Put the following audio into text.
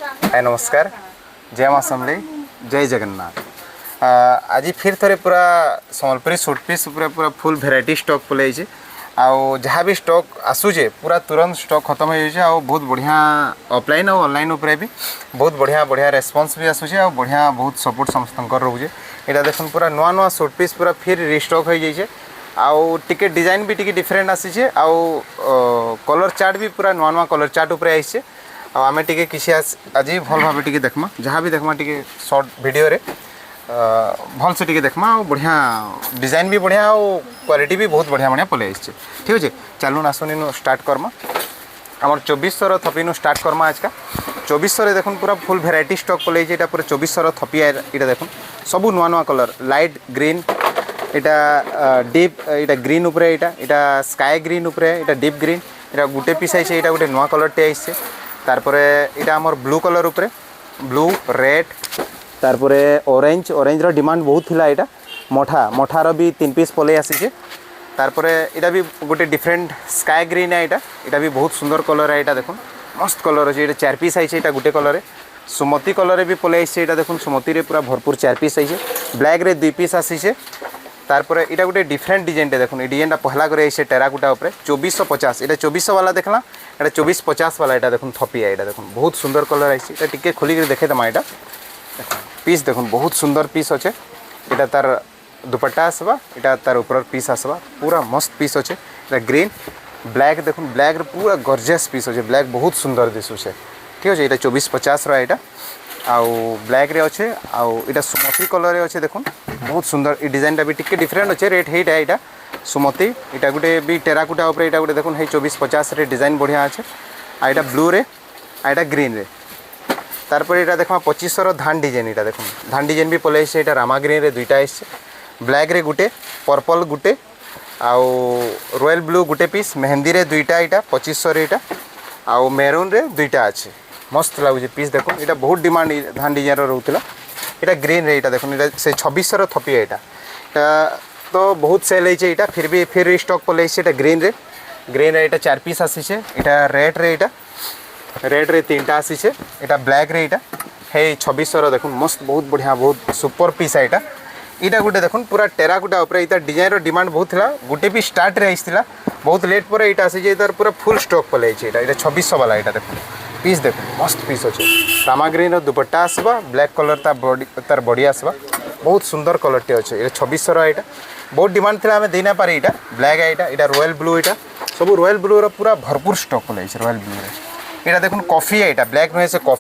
हाय नमस्कार, जय माँ समले, जय जगन्नाथ। आज फिर थे पूरा सम्बलपुरी सूट पीस पूरा फुल भेराइटी स्टॉक पलैचे आउ जहाँ भी स्टॉक आसूचे पूरा तुरंत स्टॉक खत्म हो जाए और बहुत बढ़िया ऑफलाइन और ऑनलाइन उपरे भी बहुत बढ़िया बढ़िया रेस्पॉन्स भी आसूचे और बढ़िया बहुत सपोर्ट समस्त रोचे। यहाँ देखो पूरा नुआ नुआ सूट पीस पूरा फिर रिस्टॉक हो जाइए आउ टिके डिजाइन भी टिके डिफरेंट आसीचे आउ कलर चार्ट भी पूरा नुआ नुआ कलर चार्ट उपरे आइछे आमे टिके किसी आज भल भाव टिके देखमा जहाँ भी देखमा टिके शॉर्ट वीडियो रे भल से टिके देखमा और बढ़िया डिजाइन भी बढ़िया और क्वालिटी भी बहुत बढ़िया बढ़िया पले आइछे। ठीक अच्छे चलून आसुन स्टार्ट करमा आमर 2400 थपी स्टार्ट करमा आज का 2400 देखुन पूरा फुल भेराइटी स्टॉक पले ये पूरा 2400 थपी ये देखुन सबू नुआ नुआ कलर लाइट ग्रीन इटा डीप इटा ग्रीन उपरे इटा स्काई ग्रीन उपरे इटा डीप ग्रीन इटा गुटे पीस आइछे इटा गुटे नुआ कलर टे आइछे तारपरे इटा हमर ब्लू कलर उपरे ब्लू रेड तारपरे ऑरेंज ऑरेंज रो डिमांड बहुत थिला इटा मोठा मोठार भी 3 पीस पले आसीछे तारपरे इटा भी गोटे डिफरेंट स्काई ग्रीन है इटा भी बहुत सुंदर कलर है इटा देखुन मस्त कलर अच्छे इटा 4 पीस आइछे इटा गुटे कलर सुमती कलर भी पले आइछे इटा देखुन सुमती रे पूरा भरपूर 4 पीस आइछे ब्लैक रे 2 पीस आसीछे तारपरे इटा गोटे डिफरेंट डिजाइन देखुन डिजाइन पहला करे आइछे टेराकोटा ऊपर 2450 इटा 2400 वाला देखला इटा 2450 वाला इटा देखुन थपी है इटा देखुन बहुत सुंदर कलर आइछे इटा टिके खोली के देखे दमा इटा पीस देखुन बहुत सुंदर पीस अच्छे इटा तार दुपट्टा आसवा इटा तार ऊपर पीस आसवा पूरा मस्त पीस अच्छे इटा ग्रीन ब्लैक देखुन ब्लैक रे पूरा गॉर्जियस पीस अच्छे ब्लैक बहुत सुंदर दिशुचे। ठीक अच्छे इटा 2450 रा इटा आउ ब्लैक रे अच्छे आउ इटा सुमती कलर रे अच्छे देखुन बहुत सुंदर ई डिजाइन भी टिके डिफरेंट अच्छे रेट हेटा इटा सुमती इटा गुटे भी टेराकोटा ऊपर इटा गुटे देखुन हे 2450 रे डिजाइन बढ़िया अच्छे आ इटा ब्लू रे आ इटा ग्रीन रे तारपर इटा देखा 2500 धान डिजाइन इटा देखुन धान डिजाइन भी पले इटा रामा ग्रीन रे दुईटा आइछे ब्लैक रे गुटे पर्पल गुटे आउ रॉयल ब्लू गुटे पीस मेहंदी रे दुईटा इटा 2500 रे इटा आउ मेरून रे दुईटा अच्छे मस्त लगुचे पीस देखो इटा बहुत डिमांड धान डिजाइन रोला इटा ग्रीन रे इटा देखो इटा से 2600 थपी है इटा तो बहुत सेल है इटा फिर स्टॉक पले इटा ग्रीन रे इटा 4 पीस आसीचे इटा रेड रे इटा रेड रे 3टा आसीचे इटा ब्लैक रे इटा हे 2600 देखुन मस्त बहुत बढ़िया बहुत सुपर पीस है इटा इटा गुटे देखुन पूरा टेराकोटा ऊपर इटा डिजाइन रो डिमांड बहुत थिला गुटे भी स्टार्ट रे आइथिला बहुत लेट पर इटा आसी जे तार पूरा फुल स्टॉक पले इटा 2600 वाला इटा देखुन पीस देखो मस्त पीस अच्छे सामग्री दुपट्टा आसवा ब्लैक कलर तार बॉडी आसवा बहुत सुंदर कलर टे अच्छे ये 2600 रा बहुत डिमांड थी आम देना पारे इटा ब्लैक है इटा रॉयल ब्लू इटा सब रॉयल ब्लू पूरा भरपूर स्टॉक पले रॉयल ब्लू इटा देखुन कॉफी है इटा ब्लैक नुहे से